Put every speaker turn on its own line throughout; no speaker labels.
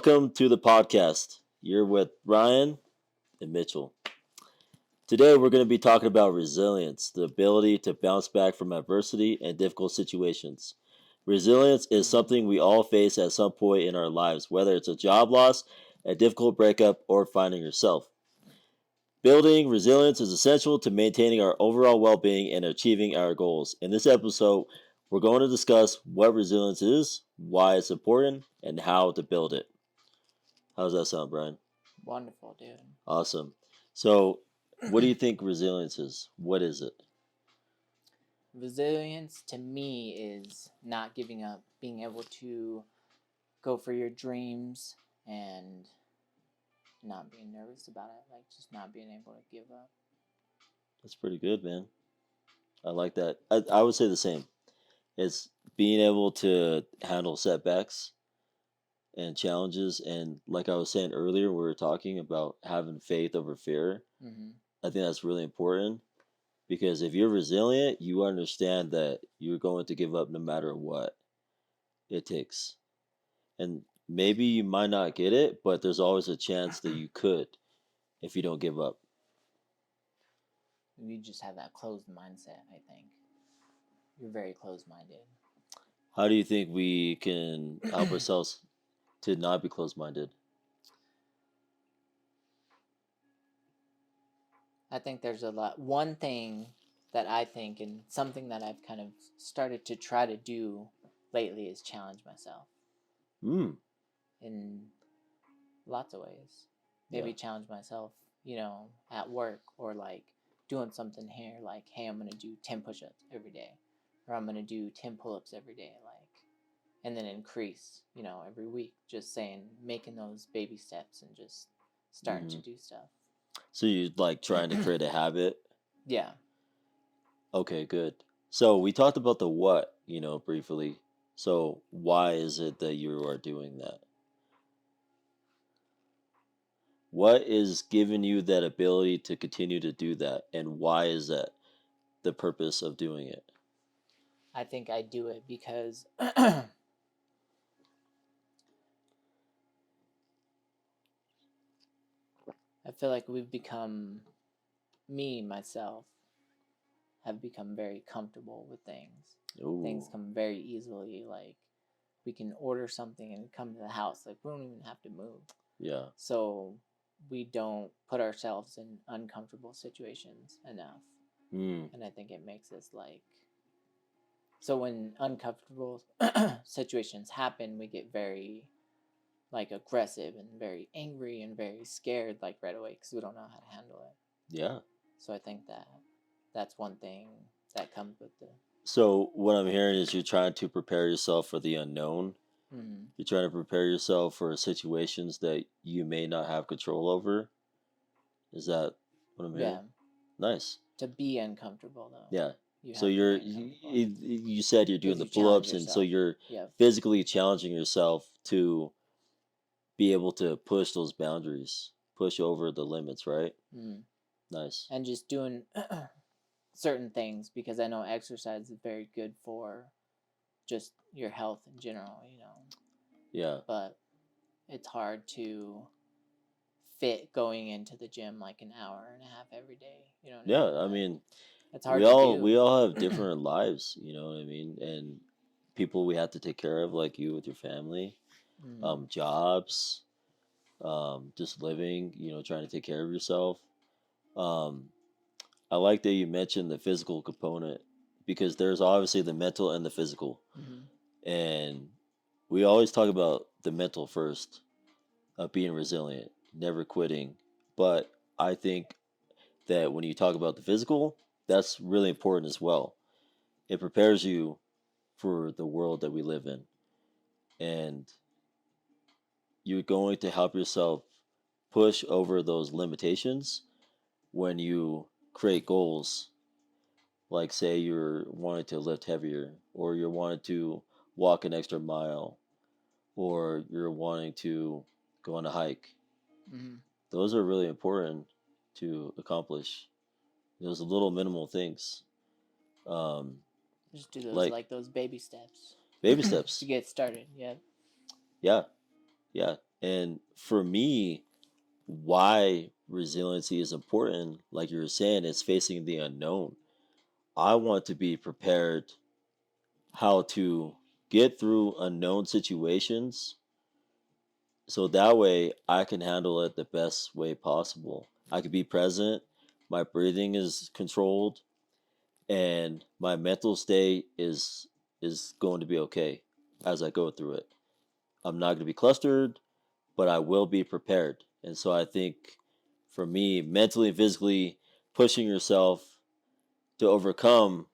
Welcome to the podcast. You're with Ryan and Mitchell. Today we're going to be talking about resilience, the ability to bounce back from adversity and difficult situations. Resilience is something we all face at some point in our lives, whether it's a job loss, a difficult breakup, or finding yourself. Building resilience is essential to maintaining our overall well being and achieving our goals. In this episode, we're going to discuss what resilience is, why it's important, and how to build it. How's that sound, Brian?
Wonderful, dude.
Awesome. So, what do you think resilience is? What is it?
Resilience to me is not giving up, being able to go for your dreams and not being nervous about it, like just not being able to give up.
That's pretty good, man. I like that. I would say the same. It's being able to handle setbacks and challenges. And like I was saying earlier, we were talking about having faith over fear.
Mm-hmm.
I think that's really important because if you're resilient, you understand that you're going to give up no matter what it takes. And maybe you might not get it, but there's always a chance that you could if you don't give up.
You just have that closed mindset, I think. You're very closed-minded.
How do you think we can help ourselves to not be closed-minded?
I think there's a lot. One thing that I think, and something that I've kind of started to try to do lately, is challenge myself.
Mm.
In lots of ways. Maybe challenge myself, at work or like doing something here, like, hey, I'm going to do 10 push-ups every day, or I'm going to do 10 pull-ups every day, like, and then increase, every week, just saying, making those baby steps and just starting to do stuff.
So you like trying to create a habit?
Yeah.
Okay, good. So we talked about the what, briefly. So why is it that you are doing that? What is giving you that ability to continue to do that? And why is that the purpose of doing it?
I think I do it because I feel like myself, have become very comfortable with things.
Ooh.
Things come very easily. Like, we can order something and come to the house. Like, we don't even have to move.
Yeah.
So we don't put ourselves in uncomfortable situations enough. And I think it makes us like... So when uncomfortable situations happen, we get very like aggressive and very angry and very scared like right away because we don't know how to handle it.
Yeah.
So I think that's one thing that comes with the...
So what I'm hearing is you're trying to prepare yourself for the unknown.
Mm-hmm.
You're trying to prepare yourself for situations that you may not have control over. Is that what I'm hearing?
Yeah.
Nice.
To be uncomfortable, though.
Yeah.
You
So you said you're doing the
Because you challenge
pull-ups, and so
yourself.
you're physically challenging yourself to be able to push those boundaries, push over the limits, right?
Mm.
Nice.
And just doing certain things, because I know exercise is very good for just your health in general,
Yeah.
But it's hard to fit going into the gym like an hour and a half every day,
Yeah, I mean,
it's hard to do.
we all have different lives, you know what I mean? And people we have to take care of, like you with your family, jobs, just living, trying to take care of yourself. Um, I like that you mentioned the physical component because there's obviously the mental and the physical. And we always talk about the mental first, of being resilient, never quitting. But I think that when you talk about the physical, that's really important as well. It prepares you for the world that we live in. And you're going to help yourself push over those limitations when you create goals. Like, say, you're wanting to lift heavier, or you're wanting to walk an extra mile, or you're wanting to go on a hike. Those are really important to accomplish. Those little minimal things.
Just do those like those baby steps.
Baby steps.
To get started. Yeah.
Yeah. Yeah. And for me, why resiliency is important, like you were saying, is facing the unknown. I want to be prepared how to get through unknown situations so that way I can handle it the best way possible. I can be present, my breathing is controlled, and my mental state is going to be okay as I go through it. I'm not going to be clustered, but I will be prepared. And so I think for me, mentally and physically pushing yourself to overcome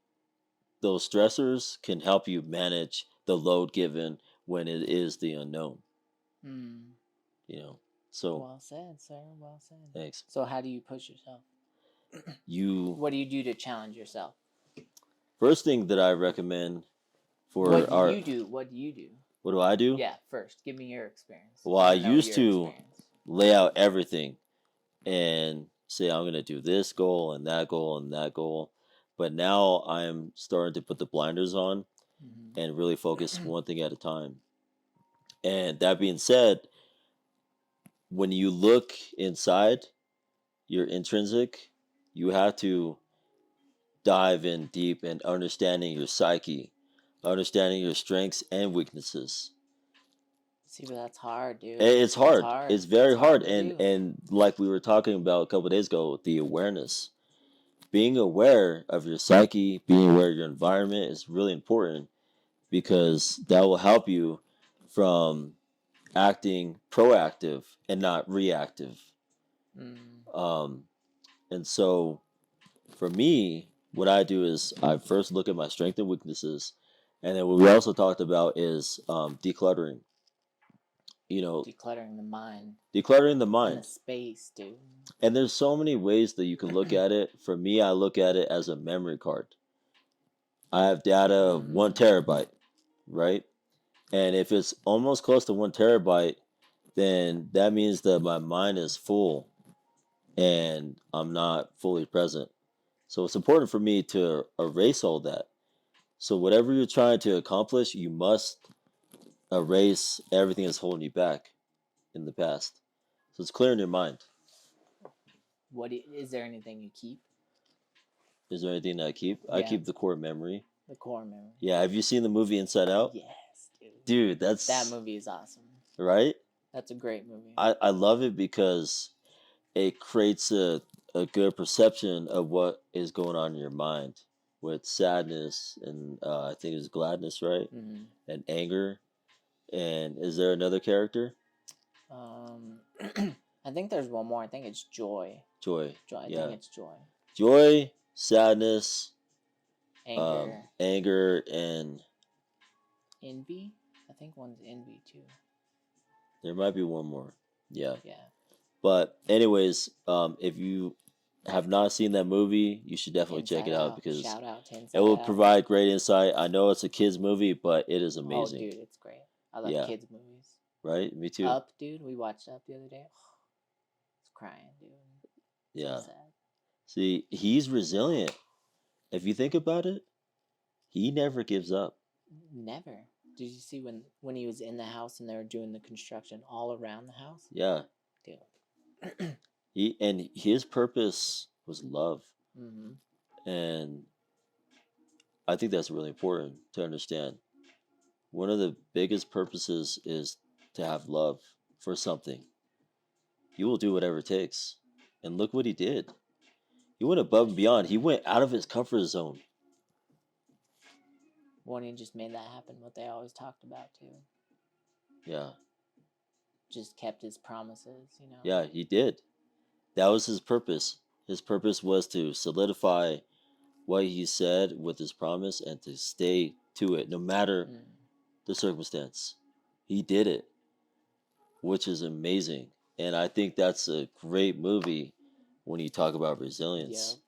those stressors can help you manage the load given when it is the unknown,
Mm.
you know. So
Well said, sir. Well said.
thanks.
So how do you push yourself?
You
What do you do to challenge yourself?
first thing that I recommend for
What do
our
you do? What do you do?
what do I do?
Yeah, first, give me your experience.
Well, I
wanna know
used
your
to
experience.
lay out everything and say I'm going to do this goal and that goal and that goal. But now I'm starting to put the blinders on
Mhm.
and really focus one thing at a time. And that being said, when you look inside your intrinsic, you have to dive in deep and understanding your psyche, understanding your strengths and weaknesses.
See, but that's hard, dude.
It's
That's
hard.
hard.
It's very
It's hard
hard.
to do.
And like we were talking about a couple days ago, the awareness. Being aware of your psyche, being aware of your environment is really important because that will help you from acting proactive and not reactive.
Mm.
Um, and so for me, what I do is I first look at my strengths and weaknesses. And then what we also talked about is decluttering. You know,
Decluttering the mind
decluttering the
and the
mind.
space, dude.
And there's so many ways that you can look at it. For me, I look at it as a memory card. I have data of 1 terabyte, right? And if it's almost close to 1 terabyte, then that means that my mind is full and I'm not fully present. So it's important for me to erase all that. So whatever you're trying to accomplish, you must erase everything that's holding you back in the past. So it's clear in your mind.
Is there anything you keep?
Is there anything that I keep? I
Yeah.
keep the core memory.
The core memory.
Yeah, have you seen the movie Inside Out?
Yes, dude.
Dude, that's
That movie is awesome.
right.
That's a great movie.
I love it because it creates a good perception of what is going on in your mind with sadness and I think it's gladness, right?
Mm-hmm.
And anger. And is there another character?
I think there's one more. I think it's joy.
Joy.
Joy. I
Yeah.
think it's joy.
Joy, sadness,
Anger.
anger, and
Envy. I think one's envy too.
there might be one more. Yeah.
Yeah.
But anyways, if you have not seen that movie, you should definitely check it
Inside
out because
shout out to
it
Inside
will
Out.
provide great insight. I know it's a kids movie, but it is
Oh,
amazing.
dude, it's great. I love
Yeah.
kids movies.
Right? Me too.
Up, dude. We watched Up the other day. It's crying, dude.
Yeah.
So sad.
See, he's resilient. If you think about it, he never gives up.
Never. Did you see when he was in the house and they were doing the construction all around the house?
Yeah.
Dude.
His purpose was love.
Mm-hmm.
And I think that's really important to understand. One of the biggest purposes is to have love for something. You will do whatever it takes. And look what he did. He went above and beyond. He went out of his comfort zone.
Warning just made that happen, what they always talked about too.
Yeah.
Just kept his promises, you know.
Yeah, he did. That was his purpose. His purpose was to solidify what he said with his promise and to stay to it no matter the circumstance. He did it, which is amazing. And I think that's a great movie when you talk about resilience.
Yep.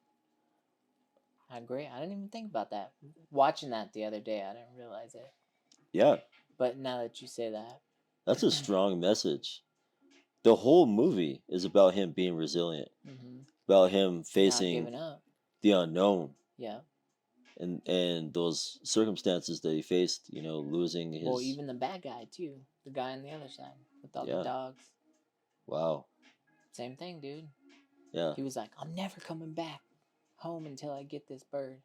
I agree. I didn't even think about that. Watching that the other day, I didn't realize it.
Yeah.
But now that you say that,
That's a strong message. The whole movie is about him being resilient, about him
not
facing
giving up.
the unknown
Yeah.
and those circumstances that he faced, losing his.
Well, even the bad guy too. The guy on the other side. with all the
Yeah.
dogs.
Wow.
Same thing, dude.
Yeah.
He was like, I'm never coming back home until I get this bird.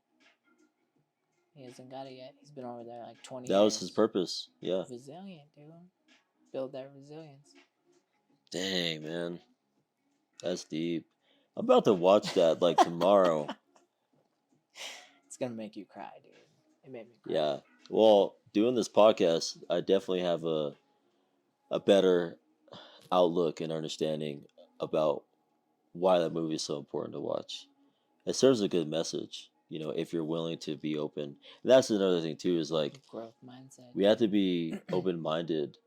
He hasn't got it yet. He's been over there like 20
That
years.
was his purpose. Yeah.
Resilient, dude. Build that resilience.
Dang, man. That's deep. I'm about to watch that like tomorrow.
It's gonna make you cry, dude. It made me cry.
Yeah. Well, doing this podcast, I definitely have a better outlook and understanding about why that movie is so important to watch. It serves a good message, you know, if you're willing to be open. And that's another thing too, is like
Growth mindset.
we have to be open minded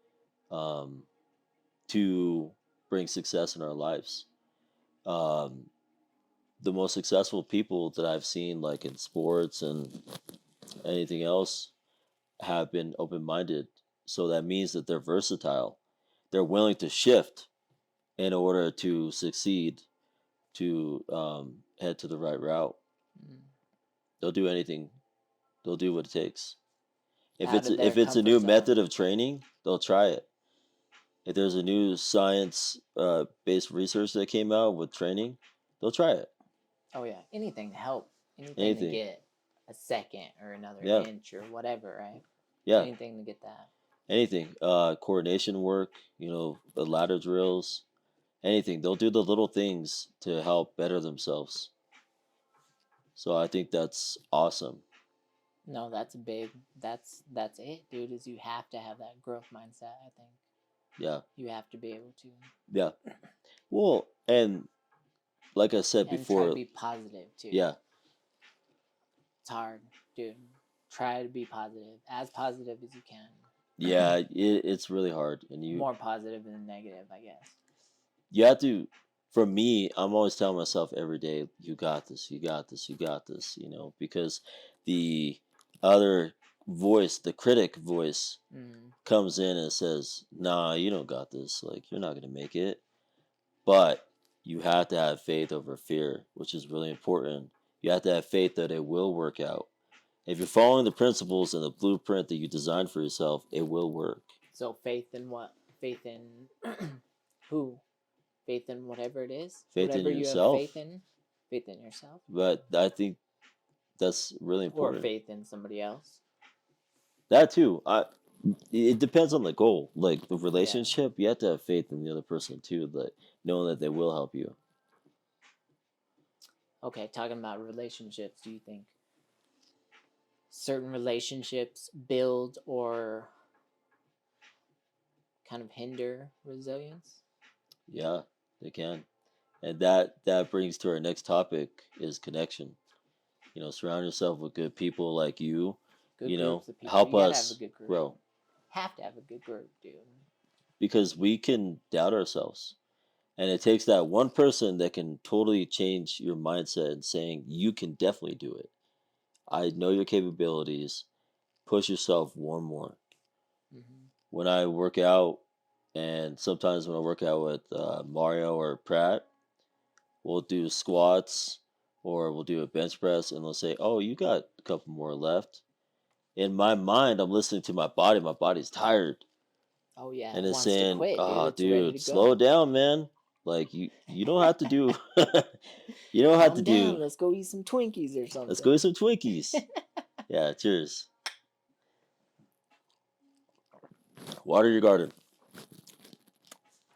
to bring success in our lives. Um, the most successful people that I've seen, like in sports and anything else, have been open minded. So that means that they're versatile. They're willing to shift in order to succeed, to head to the right route.
Mm.
They'll do anything. They'll do what it takes.
Out of their
If it's a
comfort
new
zone.
method of training, they'll try it. If there's a new science based research that came out with training, they'll try it.
Oh yeah, anything to help. Anything to
Anything.
get a second or another
Yeah.
inch or whatever, right?
Yeah.
Anything to get that.
Anything. Coordination work, you know, the ladder drills, anything. They'll do the little things to help better themselves. So I think that's awesome.
No, that's big. That's it, dude. Is you have to have that growth mindset. I think
Yeah.
you have to be able to.
Yeah. Well, and like I said
And try
before,
to be positive too.
yeah,
It's hard, dude. Try to be positive, as positive as you can.
yeah, it's really hard, and
More positive than negative, I guess.
you have to. For me, I'm always telling myself every day, "You got this, you got this, you got this." You know, because the other voice, the critic voice, comes in and says, "Nah, you don't got this. Like, you're not gonna make it." But you have to have faith over fear, which is really important. You have to have faith that it will work out. If you're following the principles and the blueprint that you designed for yourself, it will work.
So faith in what? Faith in who? Faith in whatever it is.
Faith
Whatever
in
you
yourself.
have faith in. Faith in yourself.
But I think that's really important.
Or faith in somebody else.
That too. It depends on the goal. Like the relationship, you have to have faith in the other person too, that knowing that they will help you.
Okay, talking about relationships, do you think certain relationships build or kind of hinder resilience?
Yeah, they can. And that brings to our next topic is connection. You know, surround yourself with good people like you.
Good
you know,
groups of people.
help
You gotta
us
have a good group.
grow.
Have to have a good group, dude.
Because we can doubt ourselves. And it takes that one person that can totally change your mindset and saying, you can definitely do it. I know your capabilities. Push yourself one more.
Mm-hmm.
When I work out, and sometimes when I work out with Mario or Pratt, we'll do squats or we'll do a bench press and they'll say, oh, you got a couple more left. In my mind, I'm listening to my body. My body's tired.
Oh yeah,
And
it
it's
wants to
saying,
quit, dude.
oh,
It's ready
dude,
to
slow
go.
down, man. Like you don't have to do you don't have
Calm
to
down.
do.
Let's go eat some Twinkies or something.
Let's go eat some Twinkies. Yeah, cheers. Water your garden.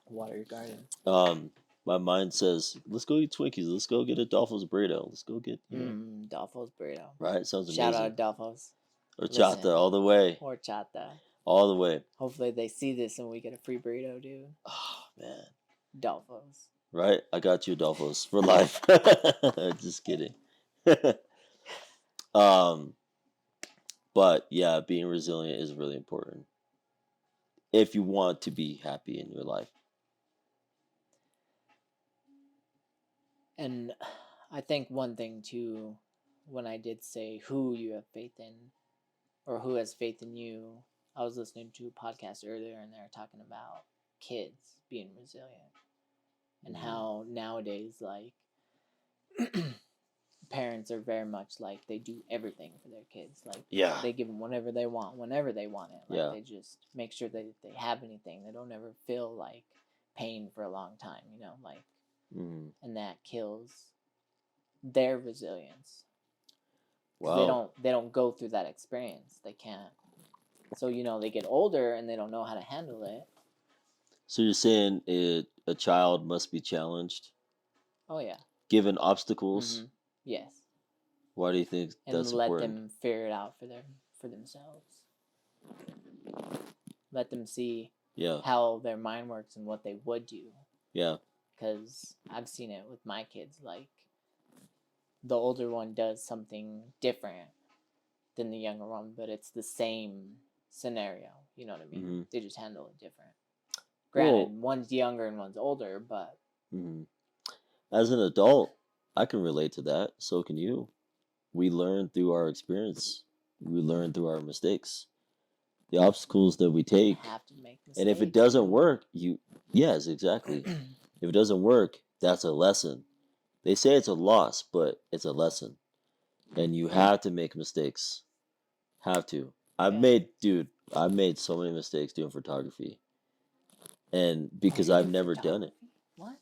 Water your garden.
My mind says, let's go eat Twinkies. Let's go get a Dolphos burrito. Let's go get
Dolphos burrito.
Right, sounds amazing.
Shout out Dolphos.
Horchata all the way.
Horchata.
All the way.
Hopefully they see this and we get a free burrito, dude.
Oh man.
Dolphos.
Right? I got you, Dolphos, for life. Just kidding. But yeah, being resilient is really important if you want to be happy in your life.
And I think one thing too, when I did say who you have faith in, or who has faith in you, I was listening to a podcast earlier and they were talking about kids being resilient and how nowadays, like, parents are very much like they do everything for their kids. Like
Yeah.
they give them whatever they want, whenever they want it. Like
Yeah.
they just make sure that if they have anything, they don't ever feel like pain for a long time. You know, like, and that kills their resilience.
Wow.
They don't go through that experience. They can't. So they get older and they don't know how to handle it.
So you're saying a child must be challenged,
Oh yeah.
given obstacles.
Yes.
Why do you think
And
that's
let
important?
them figure it out for themselves. Let them see how their mind works and what they would do.
Yeah.
Because I've seen it with my kids. Like, the older one does something different than the younger one, but it's the same scenario. You know what I mean? They just handle it different. Granted, one's younger and one's older, but...
As an adult, I can relate to that. So can you. We learn through our experience. We learn through our mistakes. The obstacles that we take.
You have to make mistakes.
And if it doesn't work, yes, exactly. If it doesn't work, that's a lesson. They say it's a loss, but it's a lesson. And you have to make mistakes. Have to. I've made so many mistakes doing photography. And because I've never done it.
What?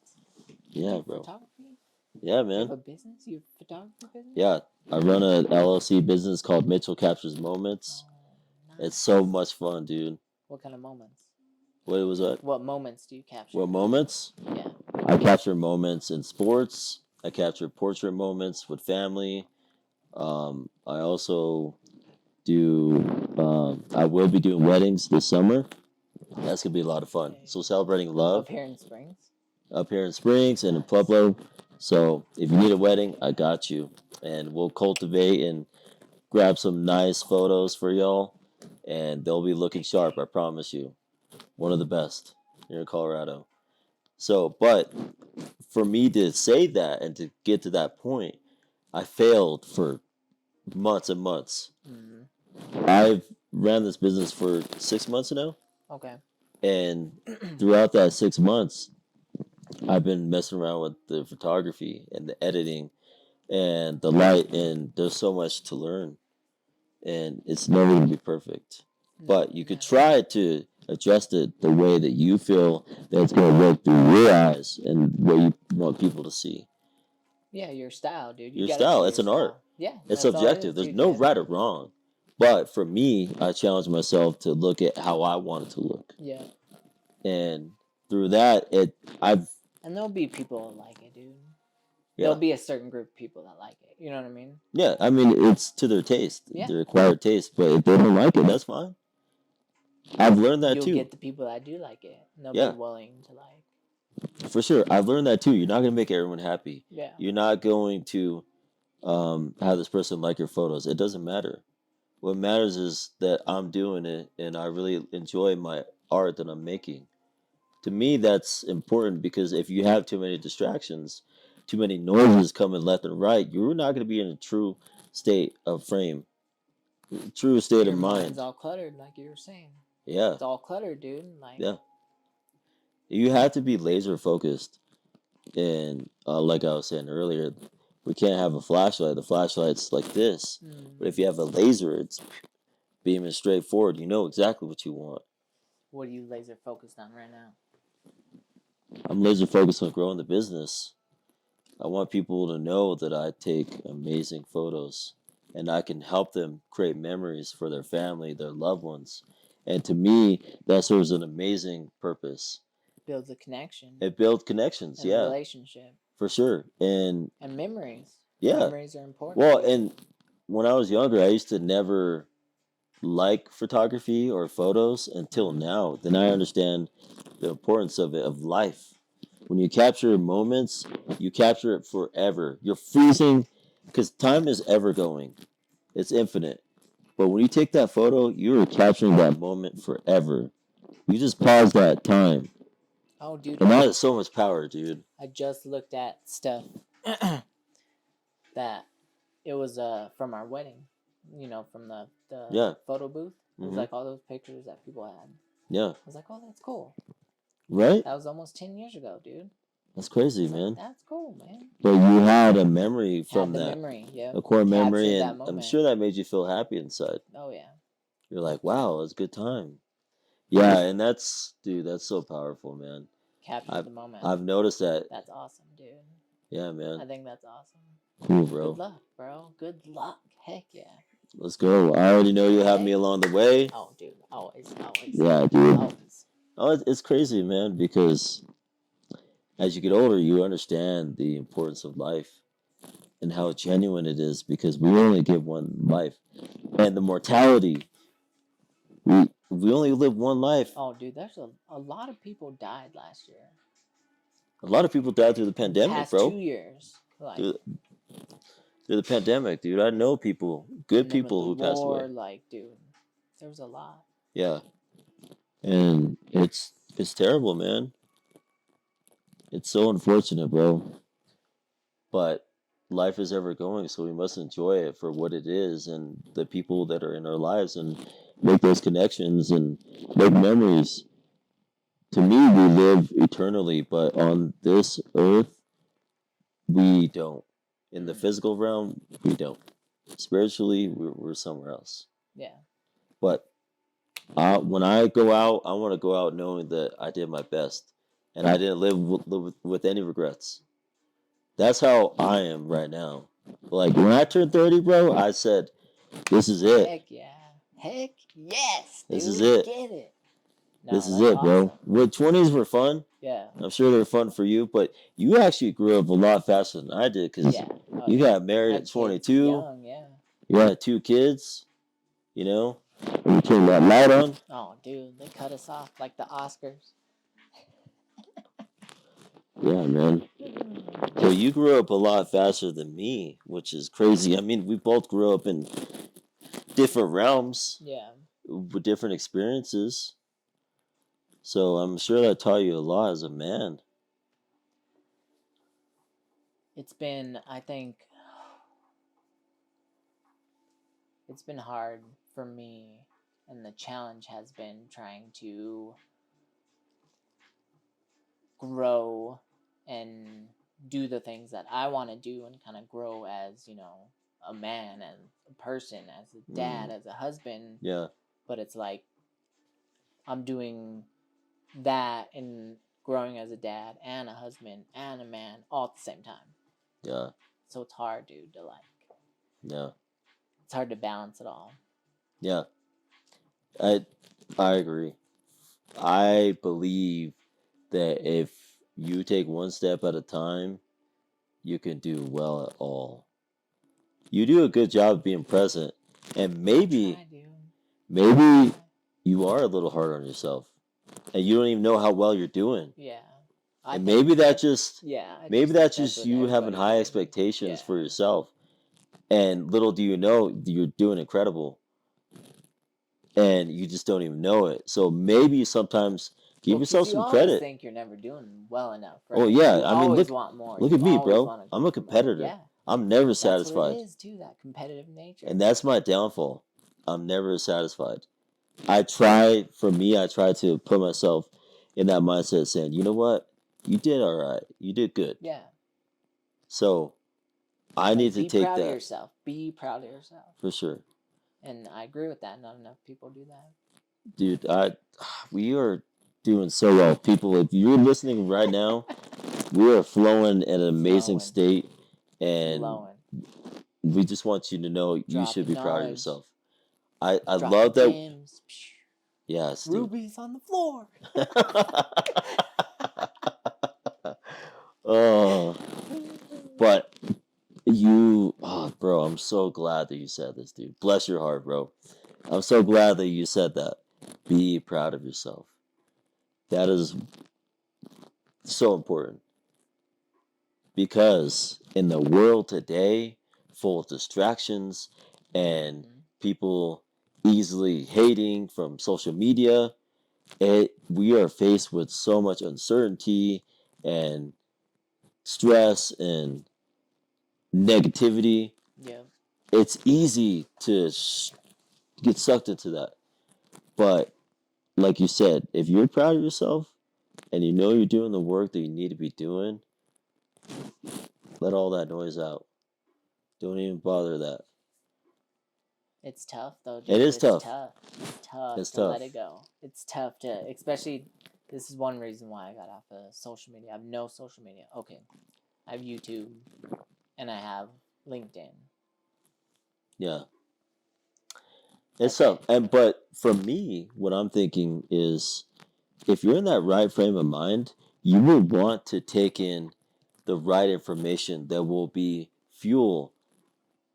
Yeah, bro.
Photography?
Yeah, man.
You have a business? You have a photography business?
Yeah. I run an LLC business called Mitchell Captures Moments. Oh, nice. It's so much fun, dude.
What kind of moments?
What was that?
What moments do you capture?
What moments?
Yeah.
I capture moments in sports. I capture portrait moments with family. I also do. I will be doing weddings this summer. That's gonna be a lot of fun. So celebrating love.
Up here in Springs.
Up here in Springs and in Pueblo. So if you need a wedding, I got you, and we'll cultivate and grab some nice photos for y'all, and they'll be looking sharp. I promise you. One of the best here in Colorado. So, but for me to say that and to get to that point, I failed for months and months. I've ran this business for 6 months now.
Okay.
And throughout that 6 months, I've been messing around with the photography and the editing and the light, and there's so much to learn. And it's never going to be perfect. But you could try to adjust it the way that you feel that it's going to work through your eyes and what you want people to see.
Yeah, your style, dude.
Your style. It's an art.
Yeah.
It's subjective. There's no right or wrong. But for me, I challenge myself to look at how I want it to look.
Yeah.
And through that,
And there'll be people that like it, dude. Yeah. There'll be a certain group of people that like it. You know what I mean?
Yeah, I mean, it's to their taste, their acquired taste. But if they don't like it, that's fine. I've learned that too.
You'll get the people that do like it. And they'll be willing to like.
For sure. I've learned that too. You're not going to make everyone happy.
Yeah.
You're not going to have this person like your photos. It doesn't matter. What matters is that I'm doing it and I really enjoy my art that I'm making. To me, that's important because if you have too many distractions, too many noises coming left and right, you're not going to be in a true state of frame, true state of mind.
It's all cluttered, like you were saying.
Yeah.
It's all cluttered, dude. Like.
Yeah. You have to be laser focused. And like I was saying earlier, we can't have a flashlight. The flashlight's like this. But if you have a laser, it's beaming straight forward. You know exactly what you want.
What are you laser focused on right now?
I'm laser focused on growing the business. I want people to know that I take amazing photos and I can help them create memories for their family, their loved ones. And to me, that serves an amazing purpose.
Builds a connection.
It builds connections,
and a relationship.
For sure. And
memories.
Yeah.
Memories are important.
Well, and when I was younger, I used to never like photography or photos until now. Then I understand the importance of it, of life. When you capture moments, you capture it forever. You're freezing because time is ever going. It's infinite. But when you take that photo, you're capturing that moment forever. You just pause that time.
Oh, dude.
And that is so much power, dude.
I just looked at stuff that it was from our wedding. You know, from the photo booth. It was like all those pictures that people had.
Yeah.
I was like, oh, that's cool.
Right?
That was almost 10 years ago, dude.
That's crazy,
It's like,
man.
that's cool, man.
But you had a memory
Had
from
the
that,
memory, yeah.
a core memory,
Captured that
and I'm
moment.
sure that made you feel happy inside.
Oh yeah.
You're like, wow, it was a good time. Yeah, and that's, dude, that's so powerful, man.
Captured
I've
the moment.
I've noticed that.
That's awesome, dude.
Yeah,
I
man.
think that's awesome.
Cool,
Good
bro.
luck, bro. Good luck. Heck yeah.
Let's go. I already know you have me along the way.
Oh, dude. Always.
Yeah, dude.
Always.
Oh, it's crazy, man, because as you get older, you understand the importance of life and how genuine it is because we only get one life. And the mortality, we only live one life.
Oh, dude. There's a lot of people died last year.
A lot of people died through the pandemic,
Past
bro.
2 years. Like,
Through the pandemic, dude. I know people, good
and then with
people
the
who passed
war,
away.
like, dude, there was a lot.
Yeah. And it's terrible, man. It's so unfortunate, bro. But life is ever going, so we must enjoy it for what it is and the people that are in our lives and make those connections and make memories. To me, we live eternally, but on this earth, we don't. In the physical realm, we don't. Spiritually, we're somewhere else.
Yeah.
But when I go out, I want to go out knowing that I did my best and I didn't live with any regrets. That's how I am right now. Like when I turned 30, bro, I said, "This is it.
Heck yeah. Heck yes, dude.
This is it.
Get it. No,
This is
that's
it, bro."
awesome.
Well, 20s were fun.
Yeah.
I'm sure they were fun for you, but you actually grew up a lot faster than I did because
Yeah. Oh,
you
yeah.
got married
Had
at
kids
22.
young, yeah.
You had 2 kids. You know, and you turned that light on.
Oh, dude, they cut us off like the Oscars.
Yeah, man. So you grew up a lot faster than me, which is crazy. I mean, we both grew up in different realms
Yeah.
with different experiences. So I'm sure that taught you a lot as a man.
It's been, I think, it's been hard for me, and the challenge has been trying to grow and do the things that I want to do and kind of grow as, a man, as a person, as a dad, as a husband.
Yeah.
But it's like I'm doing that and growing as a dad and a husband and a man all at the same time.
Yeah.
So it's hard, dude, to
Yeah.
it's hard to balance it all.
Yeah. I agree. I believe that if you take one step at a time, you can do well at all. You do a good job of being present, and maybe you are a little hard on yourself, and you don't even know how well you're doing.
Yeah.
And maybe that's just you having high
do.
expectations
Yeah.
for yourself, and little do you know you're doing incredible, and you just don't even know it. So maybe sometimes give yourself some credit.
You think you're never doing well enough, right?
Oh yeah,
You
I mean
always want more.
Look
You
at me,
always
bro.
wanna
I'm a
do better.
competitor.
Yeah.
I'm never
That's what
satisfied,
it is too, that competitive nature.
and that's my downfall. I'm never satisfied. I try to put myself in that mindset saying, you know what? You did all right. You did good.
Yeah.
So I need to take
Be proud
that.
of yourself. Be proud of yourself.
For sure.
And I agree with that. Not enough people do that.
Dude, we are doing so well. People, if you're listening right now, we are flowing at an amazing state, and we just want you to know you should be proud of yourself. I love that.
Gems.
Yes, dude.
Rubies on the floor.
Oh, but bro, I'm so glad that you said this, dude. Bless your heart, bro. I'm so glad that you said that. Be proud of yourself. That is so important. Because in the world today, full of distractions and people easily hating from social media, we are faced with so much uncertainty and stress and negativity.
Yeah.
It's easy to get sucked into that. But like you said, if you're proud of yourself, and you know you're doing the work that you need to be doing, let all that noise out. Don't even bother that.
It's tough though,
It
dude.
is
It's
tough.
tough. It's tough
It's
to let
tough.
it go. It's tough to, especially. This is one reason why I got off of social media. I have no social media. Okay, I have YouTube, and I have LinkedIn.
Yeah. It's
That's
tough.
it.
And but for me, what I'm thinking is if you're in that right frame of mind, you will want to take in the right information that will be fuel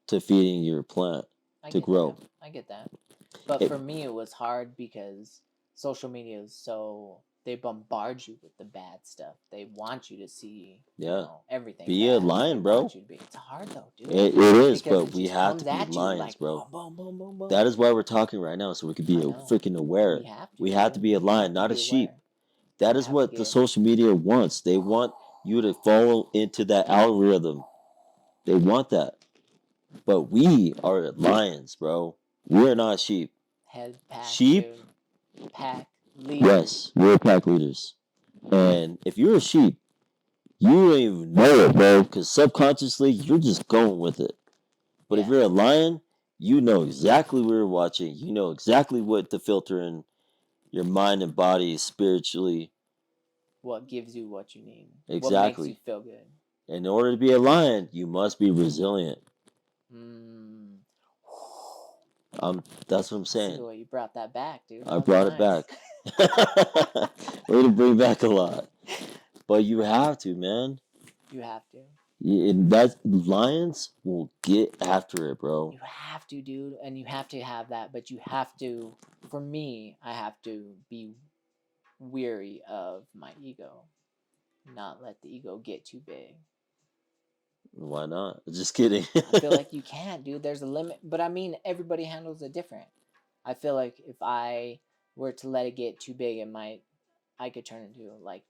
to feeding your plant
I
to
get
grow.
that. I get that. But
It,
for me, it was hard because social media is so, they bombard you with the bad stuff. They want you to see,
yeah.
everything
Be a
bad. They
lion, bro.
want you to be. It's hard though, dude.
It is,
Because
but
it
we
just
have to
comes
be
at you
lions,
like
bro.
boom, boom, boom, boom, boom.
That is why we're talking right now, so we can be
I know.
freaking aware.
We have to.
We have to be a
We have
lion,
to
not a
be
sheep.
aware.
That
We
is
have to
what the
get.
social media wants. They want you to fall into that algorithm. They want that. But we are lions, bro. We're not sheep.
Head pack,
Sheep,
dude. Pack leaders.
yes, we're pack leaders. And if you're a sheep, you don't even know it, bro, because subconsciously you're just going with it. But if
Yeah.
you're a lion, you know exactly what you're watching. You know exactly what to filter in your mind and body spiritually.
What gives you what you need? What makes you
Exactly.
feel good?
In order to be a lion, you must be resilient.
Mm.
That's what I'm
See the
saying.
way you brought that back, dude.
I
That was
brought it
nice.
back. Way to bring back a lot. But you have to, man.
You have to.
That lions will get after it, bro.
You have to, dude, and you have to have that. But you have to. For me, I have to be weary of my ego, not let the ego get too big.
Why not? Just kidding.
I feel like you can't, dude. There's a limit, but I mean, everybody handles it different. I feel like if I were to let it get too big, I could turn into like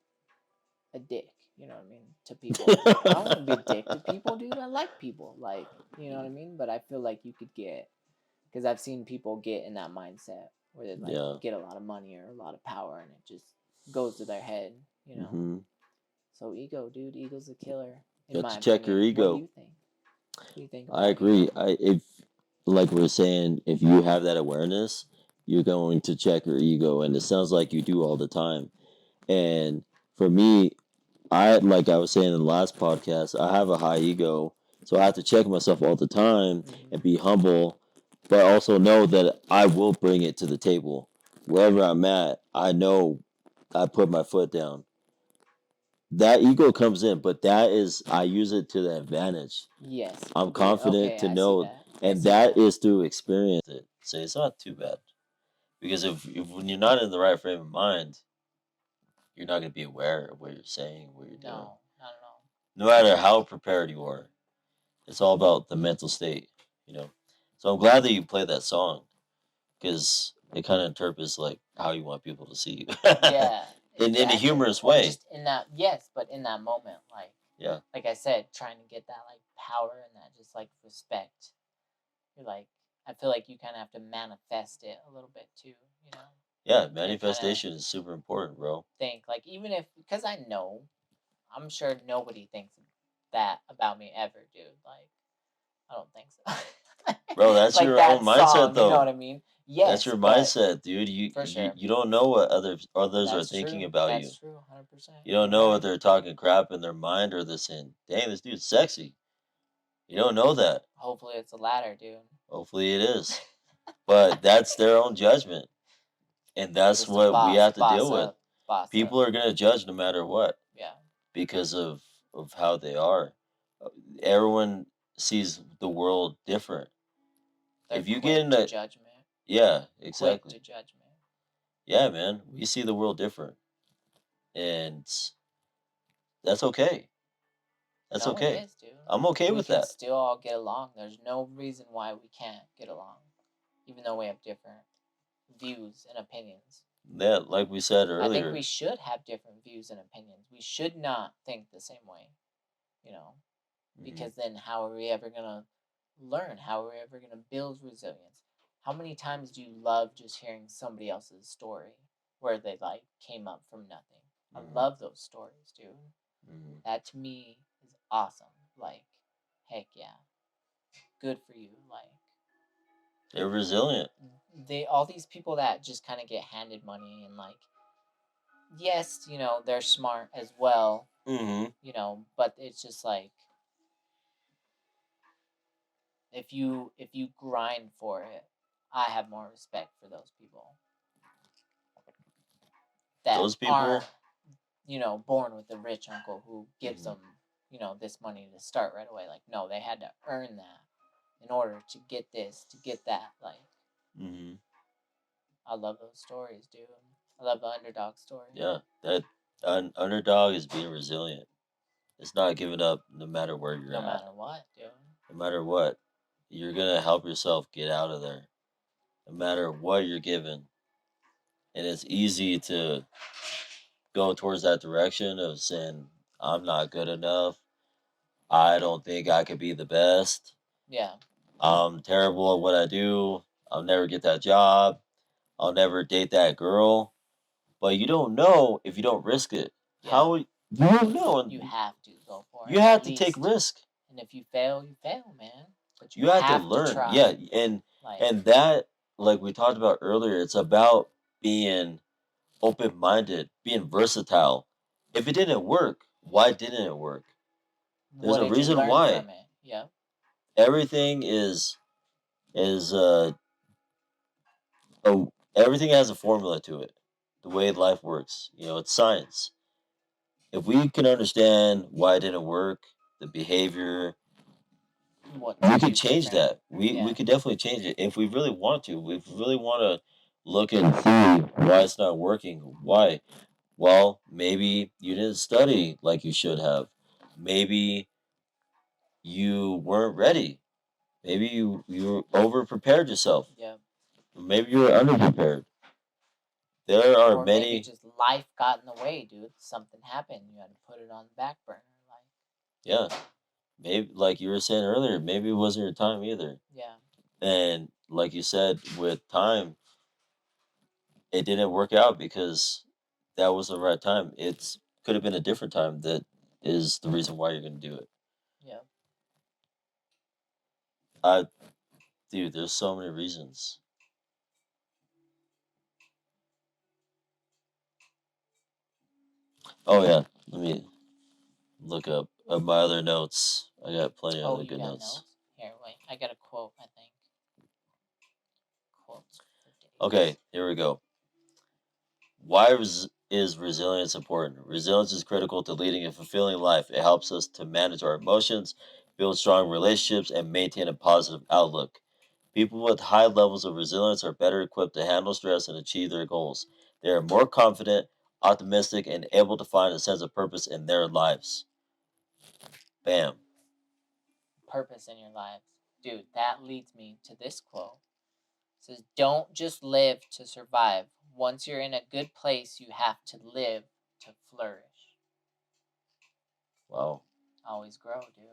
a dick. You know what I mean? To people. I don't want to be a dick to people, dude. I like people. Like, you know what I mean? But I feel like you could get, because I've seen people get in that mindset where they like
Yeah.
get a lot of money or a lot of power and it just goes to their head,
Mm-hmm.
So ego, dude, ego's a killer,
You
in
have
my
to check your
opinion. What do
ego.
you think? What do you think
I
about
agree.
ego?
If like we're saying, if you have that awareness, you're going to check your ego, and it sounds like you do all the time. And for me, like I was saying in the last podcast, I have a high ego, so I have to check myself all the time and be humble, but also know that I will bring it to the table. Wherever I'm at, I know I put my foot down. That ego comes in, but that is I use it to the advantage.
Yes.
I'm
Agree.
confident
Okay,
to
I see
know,
that. I
and
see
that
that.
is through experience. So it's not too bad because if when you're not in the right frame of mind, you're not going to be aware of what you're saying, what you're doing.
No, not at all.
No matter how prepared you are, it's all about the mental state, you know. So I'm glad that you played that song because it kind of interprets like how you want people to see you,
Yeah,
in a
exactly.
humorous
Or
way.
just in that, yes, but in that moment,
Yeah,
like I said, trying to get that like power and that just like respect. You're like, I feel like you kind of have to manifest it a little bit too, you know.
yeah.
And kind of
Manifestation is super important, bro.
think like, even if, because I know, I'm sure nobody thinks that about me ever, dude. Like, I don't think so.
Bro, that's
Like
your own
that
mindset,
song, you know what
though.
I mean?
That's
Yes,
your
but
mindset, dude. You
for
you,
sure,
you don't know what others are
that's
thinking
true.
about you.
That's true, 100%.
You don't
You're
know
right.
what they're talking crap in their mind or they're saying, "Dang, this dude's sexy." You don't know that.
Hopefully, it's a ladder, dude.
Hopefully, it is. But that's their own judgment, and that's
Just a
what we
boss,
have to
boss
deal with.
up, boss up.
People are gonna judge no matter what
Yeah,
because of how they are. Everyone sees the world different.
they're
If you get
quick
in
to
that,
judgment.
yeah,
Quick
exactly.
to judgment.
Yeah, man, we see the world different, and that's okay. That's
No, it
okay.
is, dude.
I'm okay
We
with
can
that.
still all get along. There's no reason why we can't get along, even though we have different views and opinions.
Yeah, like we said
I think
earlier.
we should have different views and opinions. We should not think the same way, you know,
Mhm.
because then how are we ever going to learn? How are we ever going to build resilience? How many times do you love just hearing somebody else's story where they like came up from nothing? I love those stories, dude. That to me is awesome. Like, heck yeah, good for you. Like,
they're resilient.
All these people that just kind of get handed money and like, yes, they're smart as well. But it's just like, if you grind for it, I have more respect for those people. Those people aren't, born with a rich uncle who gives them, this money to start right away. Like, no, they had to earn that in order to get this, to get that. Like, I love those stories, dude. I love the underdog story.
Yeah, that an underdog is being resilient. It's not giving up no matter where you're at.
No matter what, dude.
No matter what, you're gonna help yourself get out of there. No matter what you're given, and it's easy to go towards that direction of saying, I'm not good enough. I don't think I could be the best.
Yeah.
I'm terrible at what I do. I'll never get that job. I'll never date that girl. But you don't know if you don't risk it. Yeah. How you don't know.
You have to go for it.
You have to take risk.
And if you fail, you fail, man. But
you have to learn.
try.
Yeah, and that, like we talked about earlier, it's about being open-minded, being versatile. If it didn't work, why didn't it work? There's a reason why.
Yeah.
Everything everything has a formula to it. The way life works, it's science. If we can understand why it didn't work, the behavior, we could change that. We could definitely change it if we really want to. If we really want to look and see why it's not working. Why? Well, maybe you didn't study like you should have. Maybe you weren't ready. Maybe you over prepared yourself.
Yeah.
Maybe you were underprepared. There are
or
many.
Maybe just life got in the way, dude. Something happened. You had to put it on the back burner. Like.
Yeah. Maybe, like you were saying earlier, maybe it wasn't your time either.
Yeah.
And like you said, with time, it didn't work out because that was the right time. It could have been a different time that is the reason why you're going to do it.
Yeah.
Dude, there's so many reasons. Oh yeah, let me look up my other notes. I got plenty of other good notes.
Here, wait. I got a quote, I think. Quotes for days.
Okay, here we go. Why is resilience important? Resilience is critical to leading a fulfilling life. It helps us to manage our emotions, build strong relationships, and maintain a positive outlook. People with high levels of resilience are better equipped to handle stress and achieve their goals. They are more confident, optimistic, and able to find a sense of purpose in their lives. Bam.
Purpose in your lives. Dude, that leads me to this quote. It says, don't just live to survive. Once you're in a good place, you have to live to flourish.
Wow.
Always grow, dude.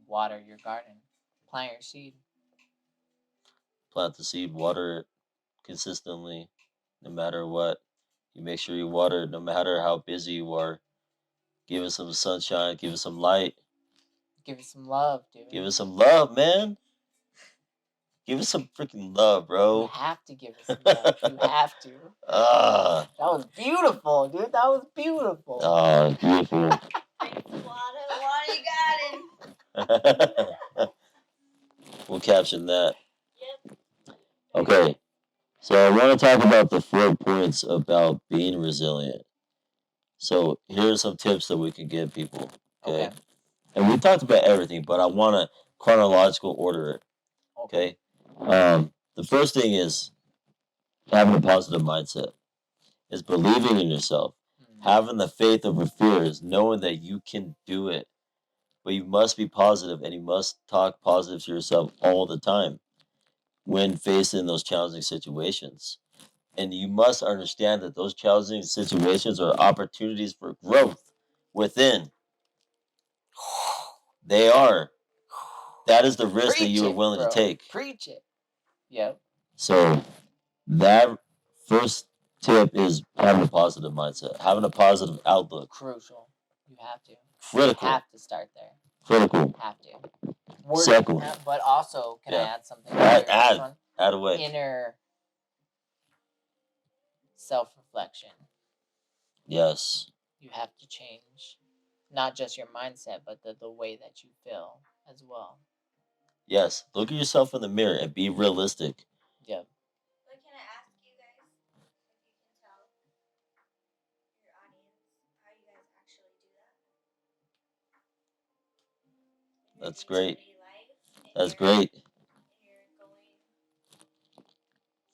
Water your garden. Plant your seed.
Plant the seed, water it consistently, no matter what. You make sure you water it no matter how busy you are. Give it some sunshine, give it some light.
Give it some love, dude.
Give it some love, man. Give it some freaking love, bro.
You have to give it some love. You have to. That was beautiful, dude. That was beautiful.
Oh, beautiful.
Water you got it.
We'll caption that. Yep. Okay. So I want to talk about the 4 points about being resilient. So here are some tips that we can give people. Okay. And we talked about everything, but I want to chronological order it. Okay. The first thing is having a positive mindset. Is believing in yourself. Having the faith over fears, knowing that you can do it. But you must be positive and you must talk positive to yourself all the time when facing those challenging situations. And you must understand that those challenging situations are opportunities for growth within. They are. That is the risk that you are willing to take.
Preach it. Yep.
So that first tip is having a positive mindset, having a positive outlook.
Crucial. You have to.
Critical.
You have to start there.
Critical.
Have to. Word,
Second.
but also, can I
Yeah.
add something? to your first
Add
one?
away.
Inner self-reflection.
Yes.
You have to change not just your mindset, but the way that you feel as well.
Yes. Look at yourself in the mirror and be realistic.
Yep.
But can I ask you guys if you can tell your audience how you guys actually do that? In your
That's great.
day-to-day life,
That's great.
and you're going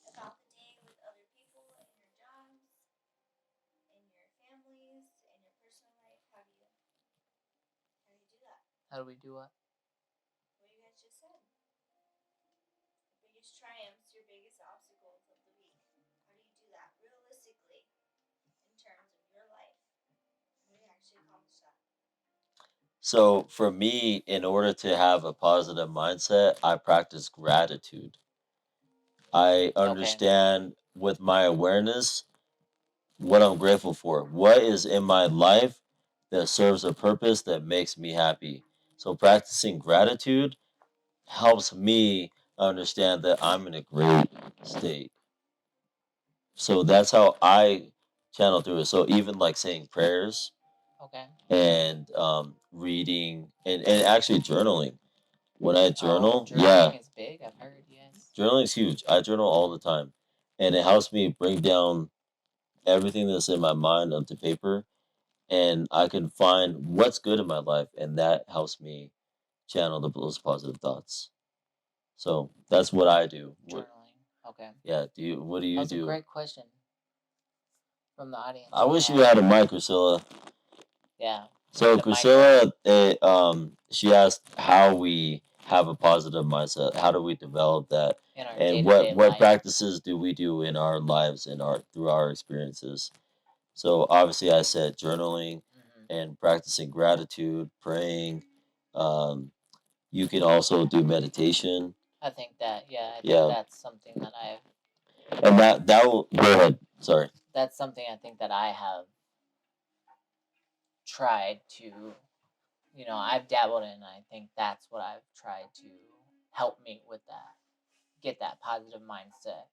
about the day with other people in your jobs, in your families, in your personal life. How do you do that?
How do we do what?
What you guys just said. Biggest triumphs, your biggest obstacles of the week. How do you do that realistically in terms of your life? How do you actually accomplish that?
So for me, in order to have a positive mindset, I practice gratitude. I understand with my awareness what I'm grateful for. What is in my life that serves a purpose that makes me happy. So practicing gratitude helps me understand that I'm in a great state. So that's how I channel through it. So even like saying prayers
Okay.
and reading and actually journaling. When I journal,
journaling is big. I've heard. Yes.
journaling is huge. I journal all the time, and it helps me bring down everything that's in my mind onto paper, and I can find what's good in my life, and that helps me channel those positive thoughts. So that's what I do.
Journaling. Okay.
Yeah. What do you
That's
do?
a great question from the audience.
I wish you had a mic, Priscilla.
Yeah.
So Priscilla, she asked how we have a positive mindset. How do we develop that?
In our
And
day-to-day
what
life.
practices do we do in our lives and through our experiences? So obviously, I said journaling and practicing gratitude, praying. You can also do meditation.
I think that I think
Yeah.
that's something that I've
And that will go ahead. Sorry.
that's something I think that I have tried to, I've dabbled in. I think that's what I've tried to help me with that, get that positive mindset,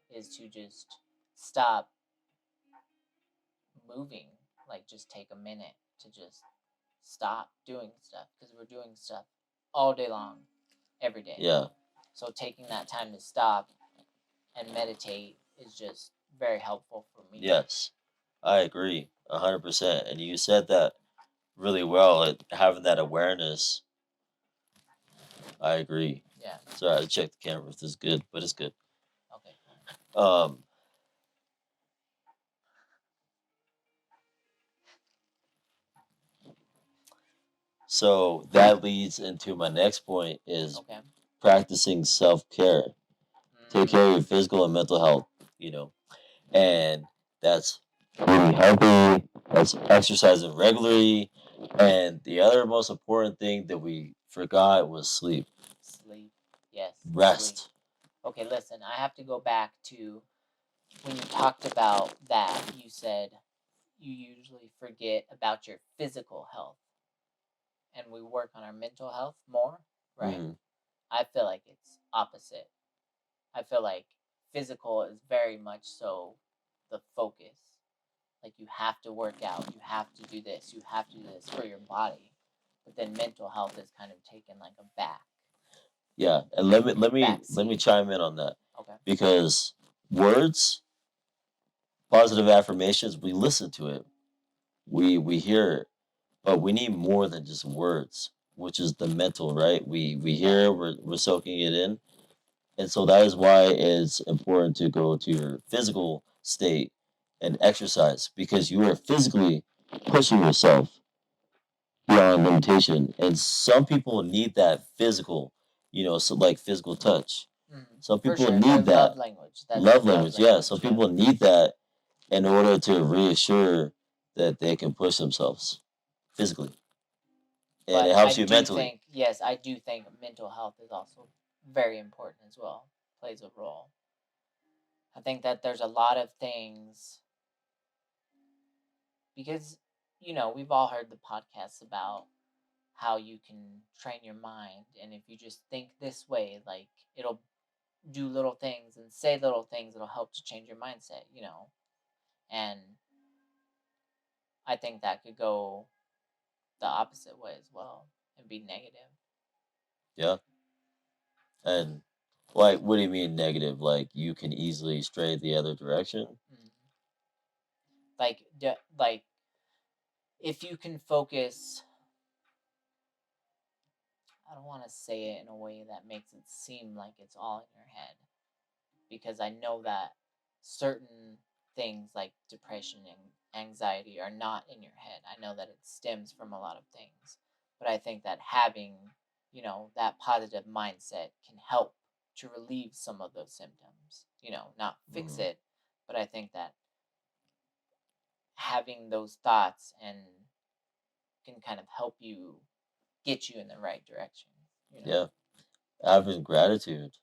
is to just stop moving, like just take a minute to just stop doing stuff, because we're doing stuff all day long, every day.
Yeah.
So taking that time to stop and meditate is just very helpful for me.
Yes, I agree 100%. And you said that really well. Having that awareness, I agree.
Yeah.
Sorry, I checked the camera if this is good, but it's good.
Okay.
So that leads into my next point is practicing self-care. Take care of your physical and mental health, and that's eating healthy, that's exercising regularly, and the other most important thing that we forgot was sleep.
Sleep. Yes.
Rest.
Sleep. Okay, listen, I have to go back to when you talked about that. You said you usually forget about your physical health, and we work on our mental health more, right?
Mm-hmm.
I feel like it's opposite. I feel like physical is very much so the focus. Like, you have to work out, you have to do this, you have to do this for your body. But then mental health is kind of taken like a back.
Yeah, and let me chime in on that.
Okay.
Because words, positive affirmations, we listen to it. We hear it, but we need more than just words, which is the mental, right? We hear it, we're soaking it in. And so that is why it's important to go to your physical state and exercise, because you are physically pushing yourself beyond limitation. And some people need that physical, so like physical touch. Some people need that.
Love language. That's
love language, yeah. Some people need that in order to reassure that they can push themselves physically. And
But
it helps
I
you
do
mentally.
I do think mental health is also very important as well, plays a role. I think that there's a lot of things because, we've all heard the podcasts about how you can train your mind. And if you just think this way, like it'll do little things and say little things that'll help to change your mindset. And I think that could go the opposite way as well and be negative.
Yeah. And like, what do you mean negative? Like, you can easily stray the other direction?
Mm. Like if you can focus, I don't want to say it in a way that makes it seem like it's all in your head, because I know that certain things like depression and anxiety are not in your head. I know that it stems from a lot of things. But I think that having, that positive mindset can help to relieve some of those symptoms. Not fix
Mhm.
it, but I think that having those thoughts and can kind of help you get you in the right direction.
Yeah. Having gratitude.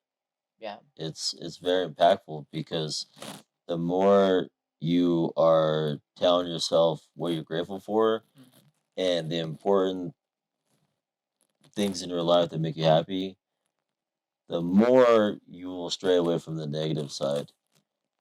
Yeah.
It's very impactful because the more you are telling yourself what you're grateful for
Mhm.
and the important things in your life that make you happy, the more you will stray away from the negative side.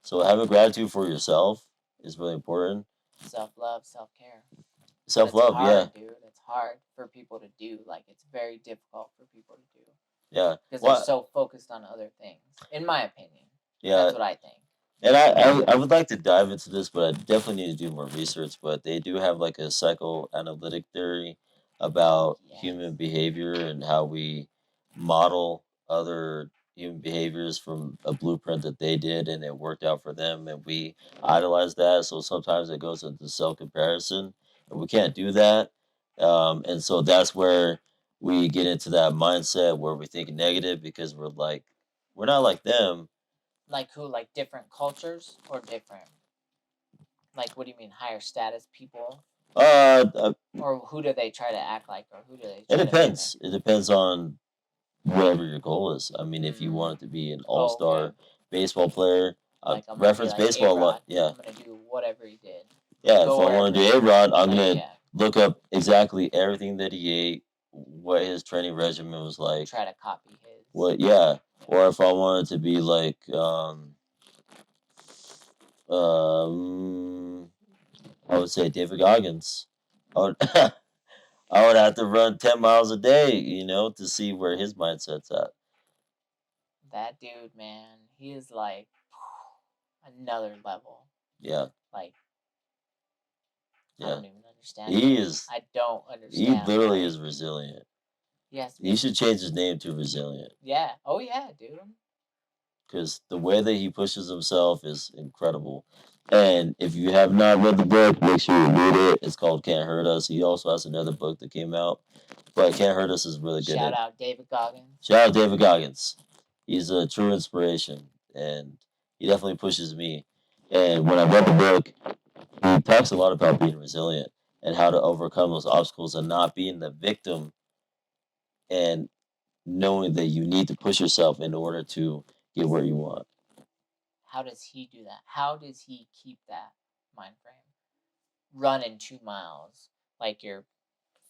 So having gratitude for yourself is really important.
Self love, self care. But
Self
it's
love, yeah,
hard, dude. It's hard for people to do. Like, it's very difficult for people to do
yeah.
because they're
Well,
so focused on other things. In my opinion,
yeah,
that's what I think.
and I would like to dive into this, but I definitely need to do more research. But they do have like a psychoanalytic theory about
Yes.
human behavior and how we model other human behaviors from a blueprint that they did and it worked out for them, and we idolize that. So sometimes it goes into self comparison, and we can't do that. And so that's where we get into that mindset where we think negative because we're like, we're not like them.
Like who? Like different cultures or different? Like, what do you mean, higher status people?
Uh,
Or who do they try to act like? Or who do they
it
try to mimic?
depends. It depends on whatever your goal is. I mean, if you
Mm.
want it to be an
Oh, okay.
all-star baseball player,
Like, I'm gonna be
reference
like
baseball a lot.
A-Rod.
Yeah,
I'm gonna do whatever he did.
yeah. If
Go
I
wherever
want to
he
do
went.
A-Rod, I'm
Yeah,
gonna
yeah.
look up exactly everything that he ate, what his training regimen was like.
Try to copy his.
What? Yeah. Or if I wanted to be like, I would say David Goggins. I would, I would have to run 10 miles a day, to see where his mindset's at.
That dude, man, he is like another level.
Yeah,
Like, I
yeah.
don't even understand
He
him.
is.
I don't
He
understand
literally
why
is resilient.
he has to
He
be.
should change his name to Resilient
Yeah. Oh yeah, dude.
because the way that he pushes himself is incredible. And if you have not read the book, make sure you read it. It's called Can't Hurt Us. He also has another book that came out, but Can't Hurt Us is really good.
Shout out David Goggins.
Shout out David Goggins. He's a true inspiration, and he definitely pushes me. And when I read the book, he talks a lot about being resilient and how to overcome those obstacles and not being the victim and knowing that you need to push yourself in order to get where you want.
How does he do that? How does he keep that mind frame? Running 2 miles, like your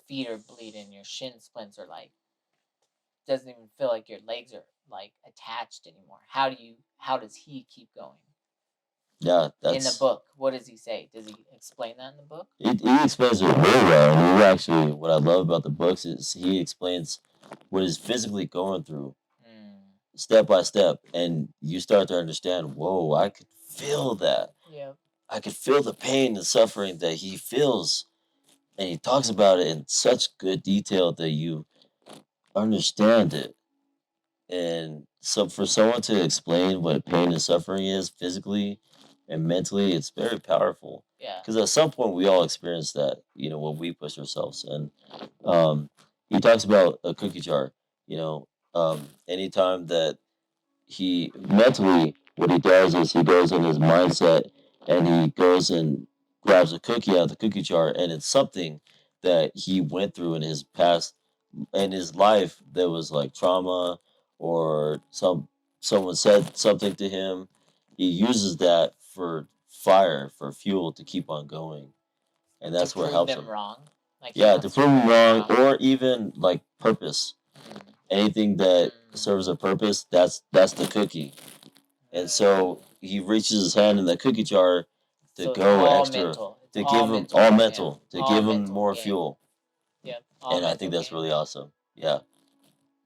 feet are bleeding, your shin splints are like doesn't even feel like your legs are like attached anymore. How does he keep going?
Yeah,
In the book, what does he say? Does he explain that in the book?
He explains it really well. And he actually, what I love about the books is he explains what he's physically going through step by step, and you start to understand. Whoa, I could feel that.
Yeah.
I could feel the pain and suffering that he feels, and he talks about it in such good detail that you understand it. And so, for someone to explain what pain and suffering is physically and mentally, it's very powerful.
Yeah.
Because at some point, we all experience that, when we push ourselves. And he talks about a cookie jar, anytime that he mentally, what he does is he goes in his mindset and he goes and grabs a cookie out of the cookie jar, and it's something that he went through in his past in his life that was like trauma or someone said something to him, he uses that for fire, for fuel to keep on going, and that's
to
what
prove
helps
them
him.
wrong. Like he
Yeah, to
wants
prove him
prove
wrong,
them
or even like purpose.
Mm.
Anything that
Mm.
serves a purpose, that's the cookie. And so he reaches his hand in the cookie jar to
So it's
go
all
extra,
mental. It's
to
all
give him
mental
all
for him.
mental, to
All
give him
mental
more
game.
fuel.
Yep. All
And I
mental
think that's
game.
really awesome. Yeah,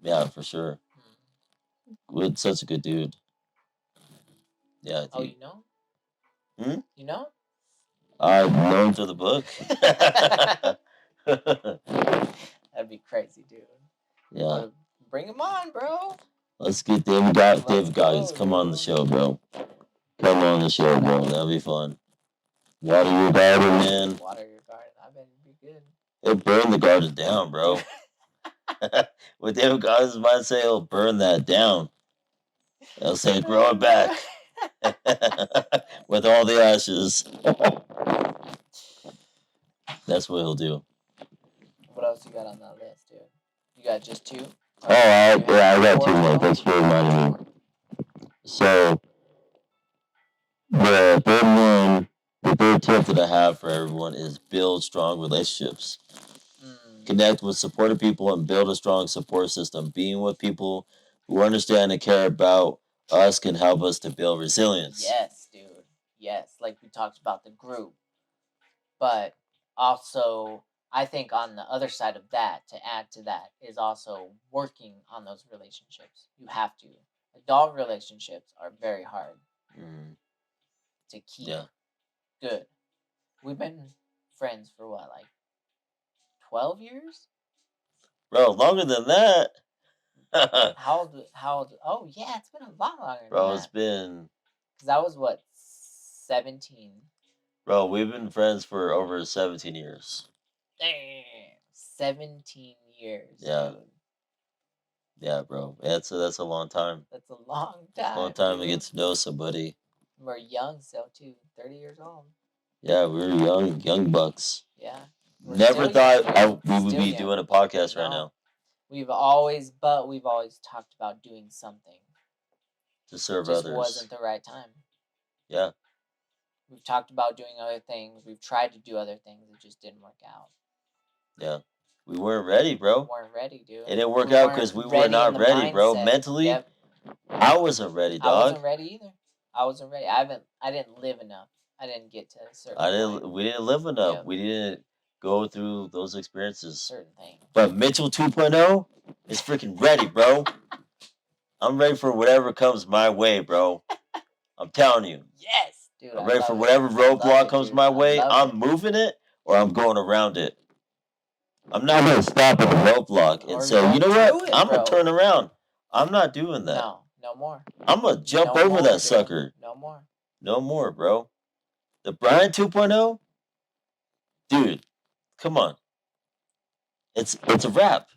yeah, for sure. Good, such a good dude. Yeah.
Oh, you know?
Hmm?
You know?
I've known through the book.
That'd be crazy, dude.
Yeah.
Well, bring him on, bro.
Let's get David Goggins. Come on the
dude.
show, bro. Come on the show, bro. That'll be fun. Water your garden, man.
Water your garden. I bet it'd be good.
He'll burn the garden down, bro. With David Goggins' mindset, he'll burn that down. He'll say, grow it back. With all the ashes. That's what he'll do.
What else you got on that list, dude? You got just two?
I got two more. Thanks for reminding me. So, the third one, the third tip that I have for everyone is build strong relationships. Connect with supportive people and build a strong support system. Being with people who understand and care about us can help us to build resilience.
Yes, dude. Yes, like we talked about the group. But also, I think on the other side of that, to add to that, is also working on those relationships. You have to. Adult relationships are very hard to keep good. We've been friends for what, like 12 years?
Bro, longer than that.
How old? Oh, yeah, it's been a lot longer than
Bro,
that.
it's been.
Because I was what, 17?
Bro, we've been friends for over 17 years.
Damn. 17 years,
Yeah.
dude.
Yeah, bro. That's a long time.
That's a long time.
Long time
dude.
to get to know somebody.
We're young still, too. 30 years old.
Yeah, we were young bucks.
Yeah.
Never thought we would be doing a podcast right now.
We've always talked about doing something.
To serve
Just
others.
wasn't the right time.
Yeah.
We've talked about doing other things. We've tried to do other things. It just didn't work out.
Yeah. We weren't ready, bro.
We weren't ready, dude.
It didn't work out because we were not ready, bro. Mentally,
yep.
I wasn't ready, dog.
I wasn't ready either. I wasn't ready. I didn't live enough. I didn't get to a certain point.
We didn't live enough.
Yep.
We didn't go through those experiences.
Certain things.
But Mitchell 2.0 is freaking ready, bro. I'm ready for whatever comes my way, bro. I'm telling you.
Yes, dude.
I'm ready for whatever roadblock comes my way. I'm moving it or I'm going around it. I'm not going to stop at the roadblock and say, you know what? I'm going to turn around. I'm not doing that.
No more.
I'm going to jump over that sucker.
No more.
No more, bro. The Brian 2.0? Dude, come on. It's a wrap.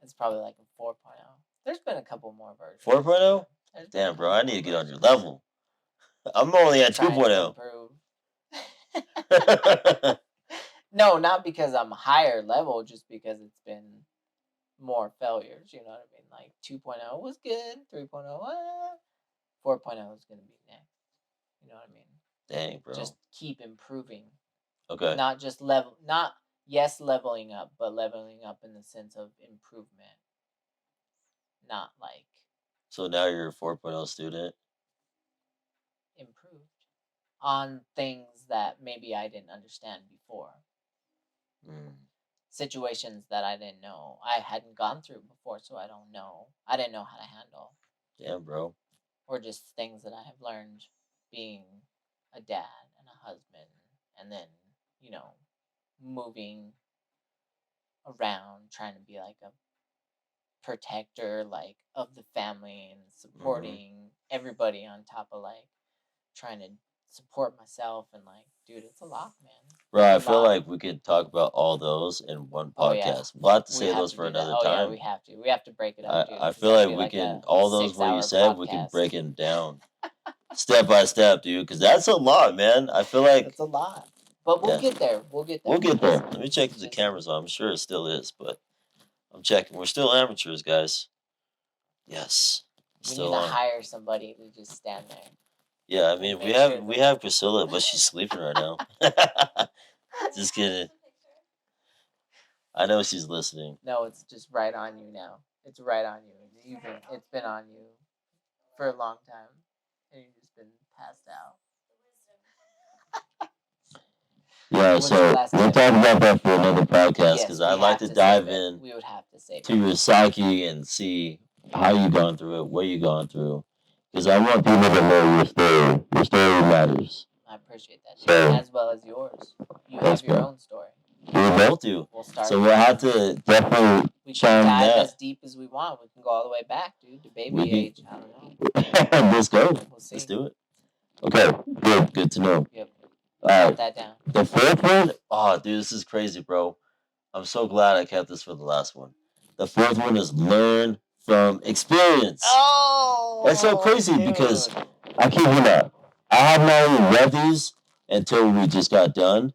It's probably like a 4.0. There's been a couple more versions.
4.0? Damn, bro, I need to get on your level. I'm only at 2.0.
No, not because I'm higher level, just because it's been more failures. You know what I mean? Like 2.0 was good, 3.0, 4.0 is going to be next. You know what I mean?
Dang, bro.
Just keep improving.
Okay.
Not just leveling up, but leveling up in the sense of improvement. Not like.
So now you're a 4.0 student?
Improved on things that maybe I didn't understand before. Situations that I didn't know. I hadn't gone through before, so I don't know. I didn't know how to handle.
Yeah, bro.
Or just things that I have learned being a dad and a husband, and then, moving around, trying to be like a protector, like, of the family and supporting everybody on top of, like, trying to support myself and, like, dude, it's a lot, man.
Bro, I feel like we could talk about all those in one podcast.
Oh, yeah.
We'll have to save those for another time.
Yeah, we have to. We have to break it up, dude.
I feel like we can, all those what you said, we can break it down step by step, dude, because that's a lot, man. I feel like
it's a lot. But we'll get there. We'll get there.
We'll get there. Let me check if the camera's on. I'm sure it still is, but I'm checking. We're still amateurs, guys. Yes.
We need to hire somebody to just stand there.
Yeah, I
And
mean
make sure
we
that-
have Priscilla, but she's sleeping right now. Just kidding.
Post a picture.
I know she's listening.
No, it's just right on you now. It's right on you. It's been on you for a long time, and you've just been passed out.
The wisdom.
Yeah,
What's the
so
last
we'll
time?
talk about that for another podcast
Yes,
because
we
I'd like
have
to
save
dive
it.
in
We would have to save
to
it.
your psyche and see how you gone through it, what you gone through. Because I want people to know your story. Your story matters.
I appreciate that,
So-
as well as yours. You
Thanks,
have your
bro.
own story.
We both do.
We'll start.
So we'll have to definitely
We
chime
can dive
that.
as deep as we want. We can go all the way back, dude, to baby
We can-
age. I don't know.
Let's go.
We'll see.
Let's do it. Okay, good to know.
Yep.
All
Got
right,
that down.
the fourth one. Oh, dude, this is crazy, bro. I'm so glad I kept this for the last one. The fourth one is learn from experience.
Oh,
That's so crazy
dude.
because I kid you not. I had not even read these until we just got done.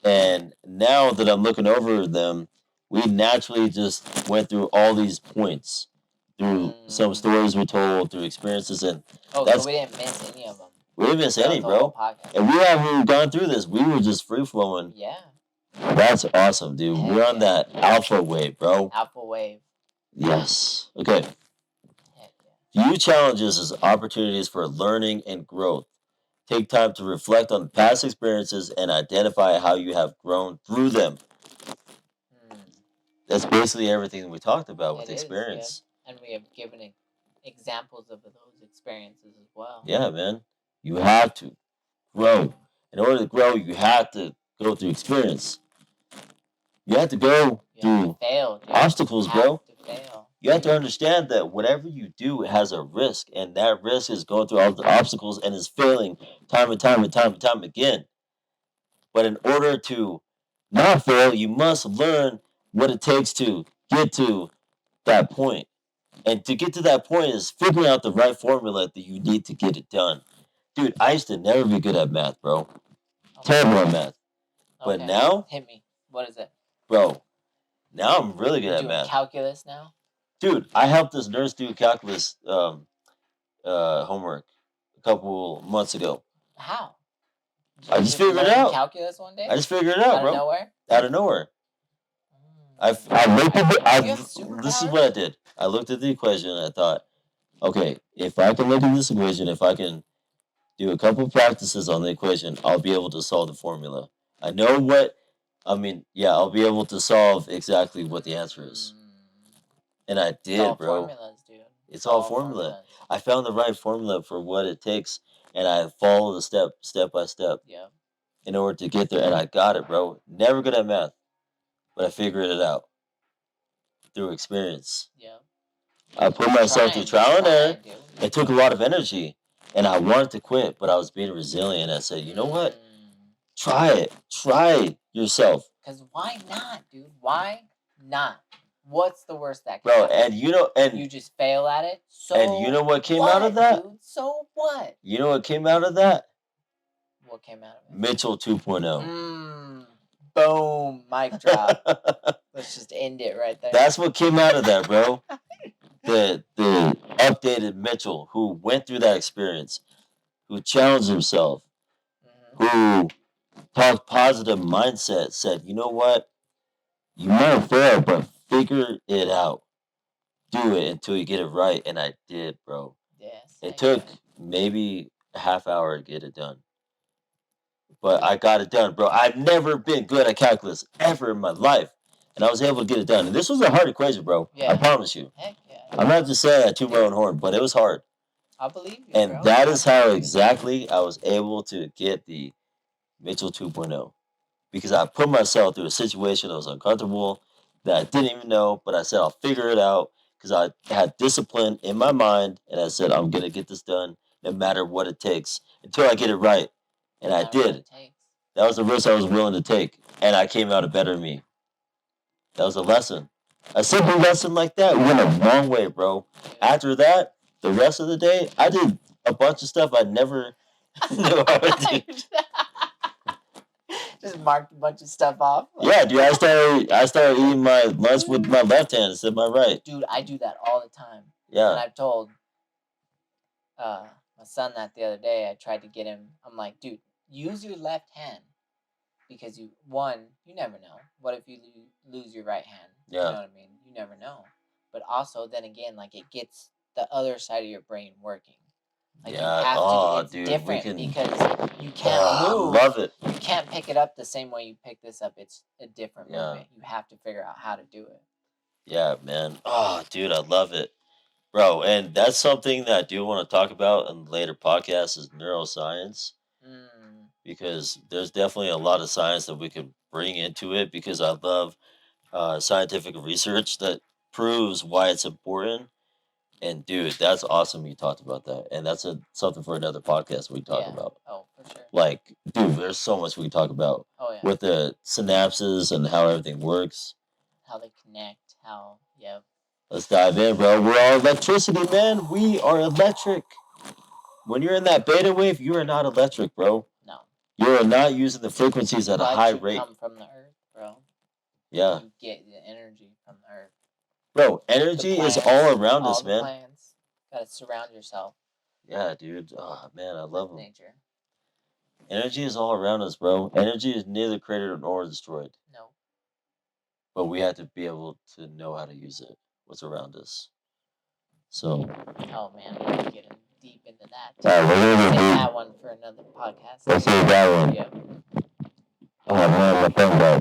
And now that I'm looking over them, we naturally just went through all these points through some stories we told, through experiences, and
Oh,
that's-
so we didn't miss any of them.
we didn't miss any,
The whole
bro.
podcast.
And we haven't even gone through this. We were just free flowing.
Yeah.
That's awesome, dude.
Heck
We're on
yeah.
that alpha wave, bro.
Alpha wave.
Yes. Okay.
Heck yeah.
View challenges as opportunities for learning and growth. Take time to reflect on past experiences and identify how you have grown through them. That's basically everything we talked about with
It is,
experience.
And we have given examples of those experiences as well.
Yeah, man. You have to grow. In order to grow, you have to go through experience. You have to go
You have
through
to fail, dude.
obstacles,
You
bro.
have to fail.
You have to understand that whatever you do has a risk, and that risk is going through all the obstacles and is failing time and time and time and time again. But in order to not fail, you must learn what it takes to get to that point. And to get to that point is figuring out the right formula that you need to get it done. Dude, I used to never be good at math, bro. Terrible at math. But
Okay.
now,
Hit me. What is it?
bro, now I'm really good
You're
at
doing
math.
calculus now?
Dude, I helped this nurse do calculus homework a couple months ago.
How?
I
You
just figured it
learned
out.
Calculus one day?
I just figured it out,
Out
bro.
of nowhere?
Out of nowhere.
Mm.
I looked at
You have
this is
superpowers?
what I did. I looked at the equation and I thought, okay, if I can look at this equation, if I can do a couple practices on the equation, I'll be able to solve the formula. I know what I mean. Yeah, I'll be able to solve exactly what the answer is, and I
It's
did,
all
bro.
formulas, dude.
It's all formula. I found the right formula for what it takes, and I followed the step by step,
Yeah.
in order to get there, and I got it, bro. Never good at math, but I figured it out through experience.
Yeah.
I put myself through trial and error.
Dude.
It took a lot of energy, and I wanted to quit, but I was being resilient. I said, you know what? Try it. Try yourself.
Because why not, dude? Why not? What's the worst that can
Bro,
happen?
and
you just fail at it. So
and you know what came out of that?
Dude? So what?
You know what came out of that?
What came out of it?
Mitchell 2.0.
Boom. Mic drop. Let's just end it right there.
That's what came out of that, bro. The updated Mitchell who went through that experience, who challenged himself, who talked positive mindset, said, you know what? You might fail, but figure it out. Do it until you get it right. And I did, bro.
Yes.
It took maybe a half hour to get it done. But I got it done, bro. I've never been good at calculus ever in my life. And I was able to get it done. And this was a hard equation, bro.
Yeah.
I promise you.
Heck yeah.
I'm not just saying I toot my own horn, but it was hard.
I believe you,
And
bro.
that is how exactly I was able to get the Mitchell 2.0. Because I put myself through a situation that was uncomfortable, that I didn't even know, but I said I'll figure it out because I had discipline in my mind, and I said I'm going to get this done no matter what it takes until I get it right. And I
Not what
did.
it takes.
That was the risk I was willing to take, and I came out a better me. That was a lesson. A simple lesson like that went a long way, bro. After that, the rest of the day, I did a bunch of stuff I never knew I would do.
Just marked a bunch of stuff off.
Yeah, dude, I started eating my lunch with my left hand instead of my right.
Dude, I do that all the time. And
Yeah.
I've told my my son that the other day. I tried to get him. I'm like, dude, use your left hand because you never know. What if you lose your right hand?
Yeah.
You know what I mean? You never know. But also, then again, like it gets the other side of your brain working. Like
Yeah.
you have
Oh,
to. It's
dude,
different
we can.
because you can't
I
move.
love it.
You can't pick it up the same way you pick this up. It's a different
Yeah.
movement. You have to figure out how to do it.
Yeah, man. Oh, dude, I love it, bro. And that's something that I do want to talk about in later podcasts is neuroscience.
Mm,
Because there's definitely a lot of science that we could bring into it because I love scientific research that proves why it's important. And dude, that's awesome you talked about that. And that's something for another podcast we talk
yeah.
about.
Oh, for sure.
Like, dude, there's so much we can talk about
Oh yeah.
with the synapses and how everything works.
How they connect. How yeah.
Let's dive in, bro. We're all electricity, man. We are electric. When you're in that beta wave, you are not electric, bro.
No.
You are not using the frequencies at a
But
high
you
rate.
come from the earth, bro.
Yeah.
You get the energy from the earth.
Bro, energy is
plants,
all around
all
us,
the
man.
plants. Gotta surround yourself
Yeah, dude. Oh, man, I love
with
them.
nature.
Energy is all around us, bro. Energy is neither created nor destroyed.
No.
But we have to be able to know how to use it, what's around us. So.
Oh man, we're getting deep into that.
Yeah, we're gonna
Save
be deep.
that one for another podcast.
Let's save that one.
Yep.
Oh, man, my phone died.